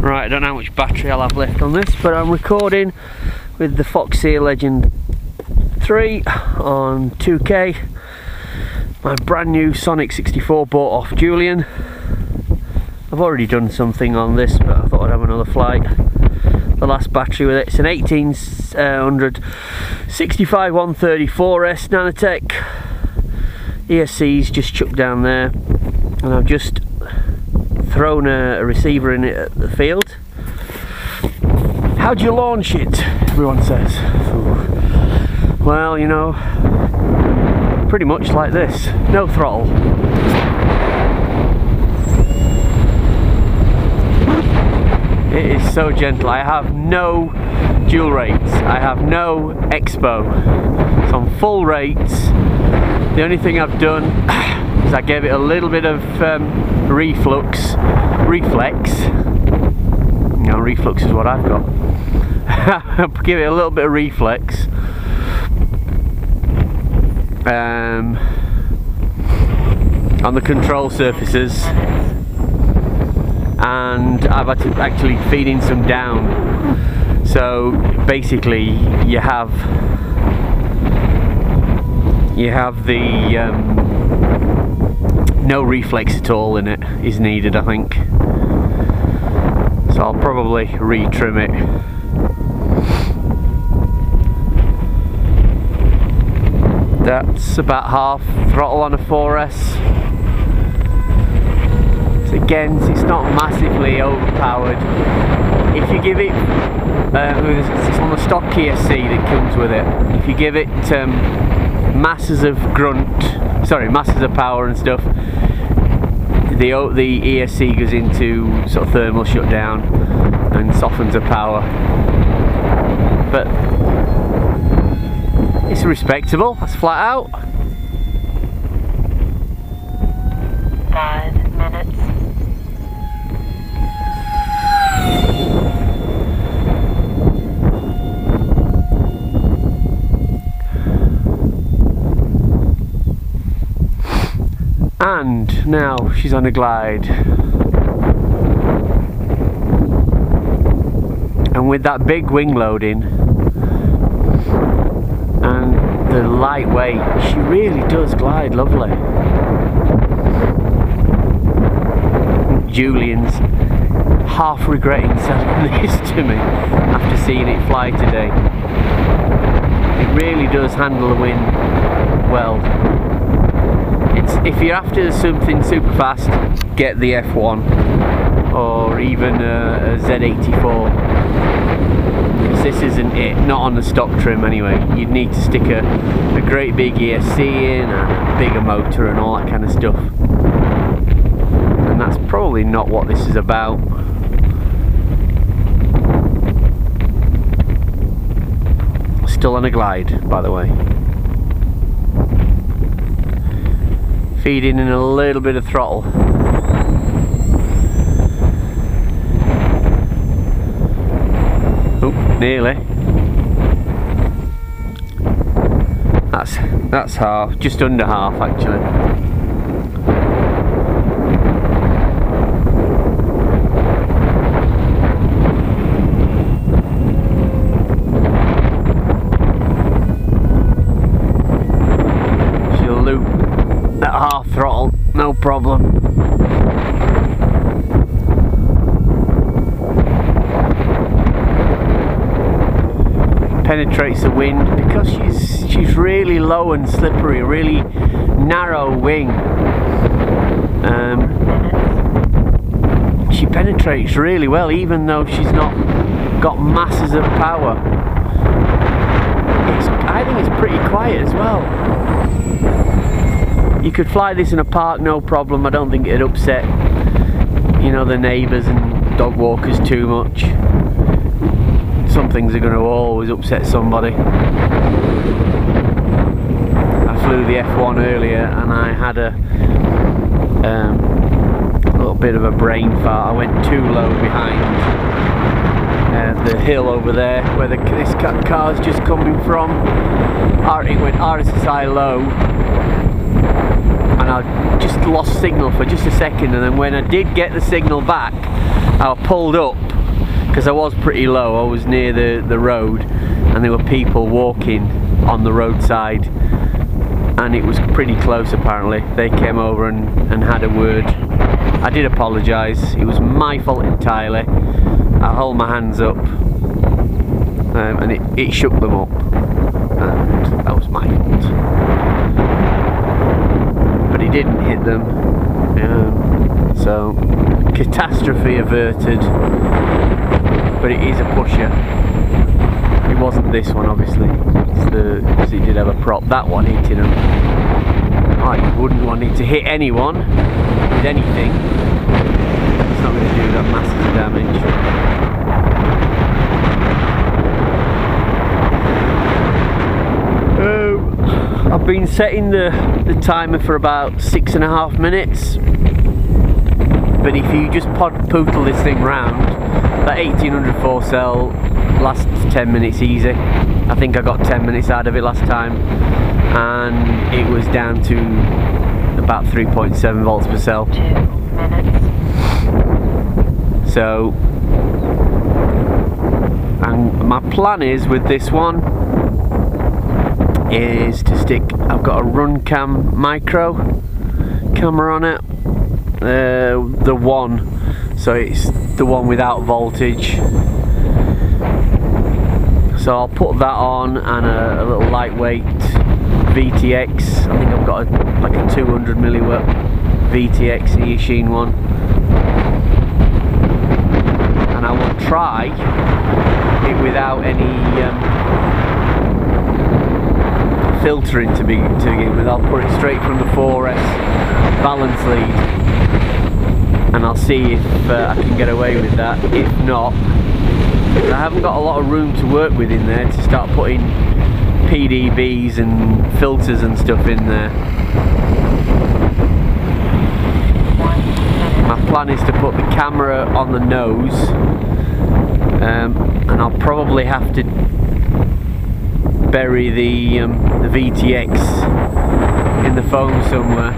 Right, I don't know how much battery I'll have left on this, but I'm recording with the Foxeer Legend 3 on 2K. My brand new Sonic 64 bought off Julian. I've already done something on this, but I thought I'd have another flight. The last battery with it, it's an 1800 65 134S Nanotech. ESC's just chucked down there, and I've just thrown a receiver in it at the field. How do you launch it? Everyone says. Ooh. Well, you know, pretty much like this. No throttle. It is so gentle. I have no dual rates. I have no expo. It's on full rates. The only thing I've done is I gave it a little bit of reflex. No, reflux is what I've got. Give it a little bit of reflex. On the control surfaces, and I've had to actually feed in some down. So basically, you have the no reflex at all in it is needed, I think. So I'll probably retrim it. That's about half throttle on a 4S. So again, it's not massively overpowered. If you give it, it's on the stock ESC that comes with it. If you give it masses of masses of power and stuff, the ESC goes into sort of thermal shutdown and softens the power. But it's respectable, that's flat out. 5 minutes. And now she's on a glide. And with that big wing loading and the lightweight, she really does glide lovely. Julian's half regretting selling this to me after seeing it fly today. It really does handle the wind well. If you're after something super fast, get the F1 or even a Z84. This isn't it, not on the stock trim anyway. You'd need to stick a great big ESC in and a bigger motor and all that kind of stuff. And that's probably not what this is about. Still on a glide, by the way. Feeding in a little bit of throttle. Oh, nearly. That's half, just under half actually. She'll loop at half throttle, no problem. Penetrates the wind because she's really low and slippery, really narrow wing. She penetrates really well, even though she's not got masses of power. I think it's pretty quiet as well. You could fly this in a park, no problem. I don't think it'd upset, you know, the neighbours and dog walkers too much. Some things are going to always upset somebody. I flew the F1 earlier and I had a little bit of a brain fart. I went too low behind the hill over there where this car's just coming from. It went RSSI low and I just lost signal for just a second, and then when I did get the signal back, I pulled up because I was pretty low. I was near the road, and there were people walking on the roadside, and it was pretty close apparently. They came over and had a word. I did apologise, it was my fault entirely. I hold my hands up, and it shook them up, and that was my fault. But it didn't hit them, so catastrophe averted. But it is a pusher. It wasn't this one, obviously. Because it did have a prop. That one hitting him. I wouldn't want it to hit anyone with anything. It's not going to do that massive damage. I've been setting the timer for about 6.5 minutes. But if you just poodle this thing round, that 1800 4-cell lasts 10 minutes easy. I think I got 10 minutes out of it last time, and it was down to about 3.7 volts per cell. 2 minutes. So, and my plan is with this one is to stick, I've got a Runcam micro camera on it, the one, so it's the one without voltage. So I'll put that on, and a little lightweight VTX. I think I've got like a 200 milliwatt VTX Eachine one, and I will try it without any filtering to begin with. I'll put it straight from the 4S balance lead, and I'll see if I can get away with that. If not, I haven't got a lot of room to work with in there to start putting PDBs and filters and stuff in there. My plan is to put the camera on the nose, and I'll probably have to bury the VTX in the foam somewhere.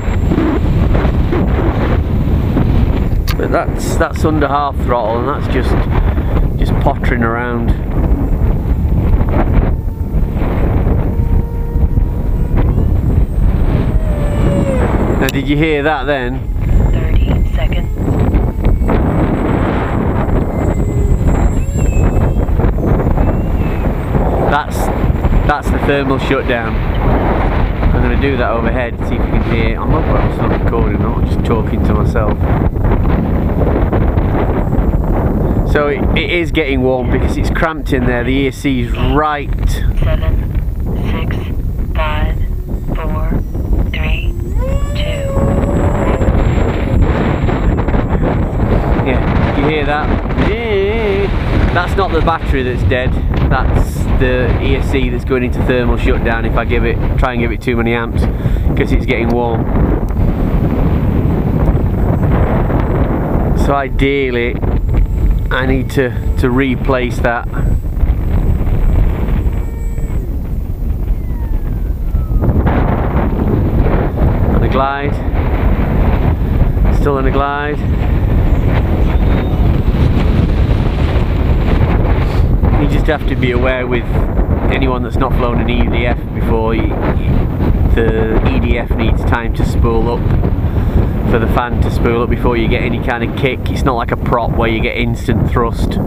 But that's under half throttle, and that's just pottering around. Now, did you hear that then? 30 seconds. That's the thermal shutdown. I'm going to do that overhead, see if you can hear. I'm not recording, I'm not just talking to myself. So it is getting warm because it's cramped in there. The ESC is right. 7, 6, 5, 4, 3, 2. Yeah, you hear that? That's not the battery that's dead. That's the ESC that's going into thermal shutdown if I try and give it too many amps, because it's getting warm. So ideally I need to replace that. On a glide. Still on a glide. You just have to be aware with anyone that's not flown an EDF before, the EDF needs time to spool up, for the fan to spool up before you get any kind of kick. It's not like a prop where you get instant thrust.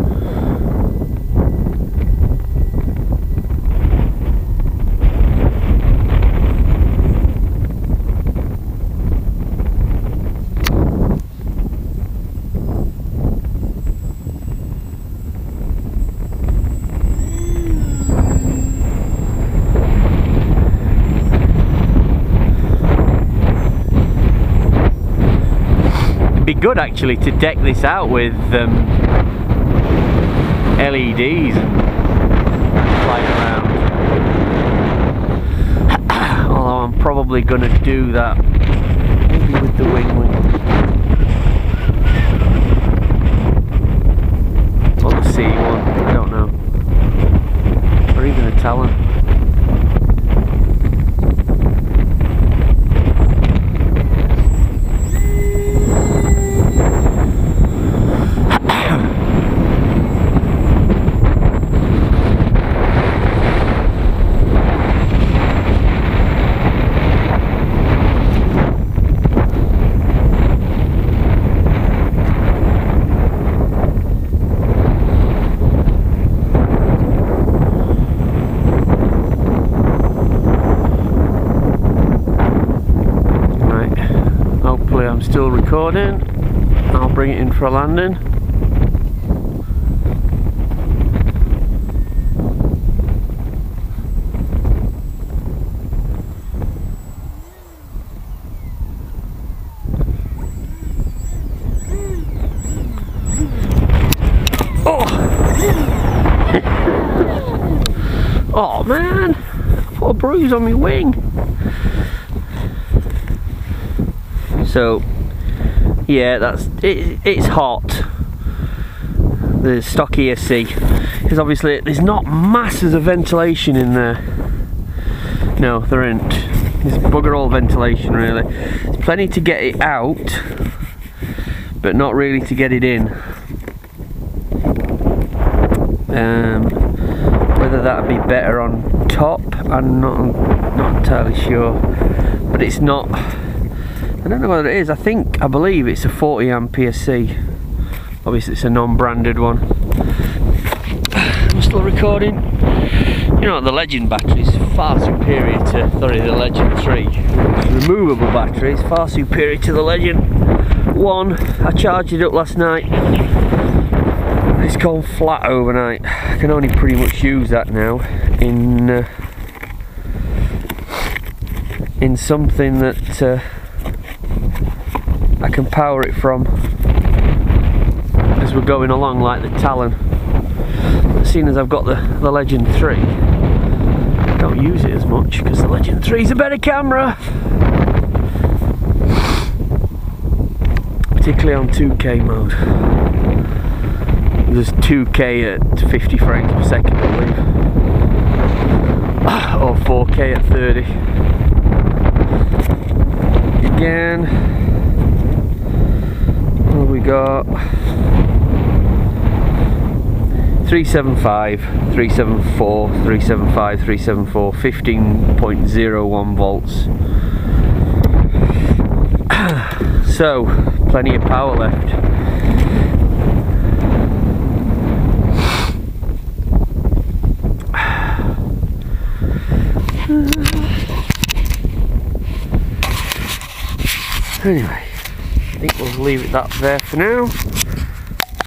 Be good actually to deck this out with LEDs and flying around. Although I'm probably gonna do that maybe with the wing. Or the C1, I don't know. Or even a Talon. I'm still recording. I'll bring it in for a landing. Oh man, I put a bruise on my wing. So yeah, it's hot, the stock ESC, because obviously there's not masses of ventilation in there. No, there ain't. There's bugger all ventilation really. There's plenty to get it out, but not really to get it in. Whether that would be better on top, I'm not entirely sure, but it's not. I don't know what it is. I believe it's a 40 amp PSC. Obviously, it's a non-branded one. I'm still recording. You know, the Legend battery is far superior to the Legend 3. It's removable battery is far superior to the Legend 1. I charged it up last night. It's gone flat overnight. I can only pretty much use that now in something that I can power it from as we're going along, like the Talon. But seeing as I've got the Legend 3, I don't use it as much because the Legend 3 is a better camera, particularly on 2K mode. There's 2K at 50 frames per second, I believe, or 4K at 30. Again, what have we got? 375, 374, 375, 374, 15.01 volts. So, plenty of power left. Anyway, I think we'll leave it that there for now.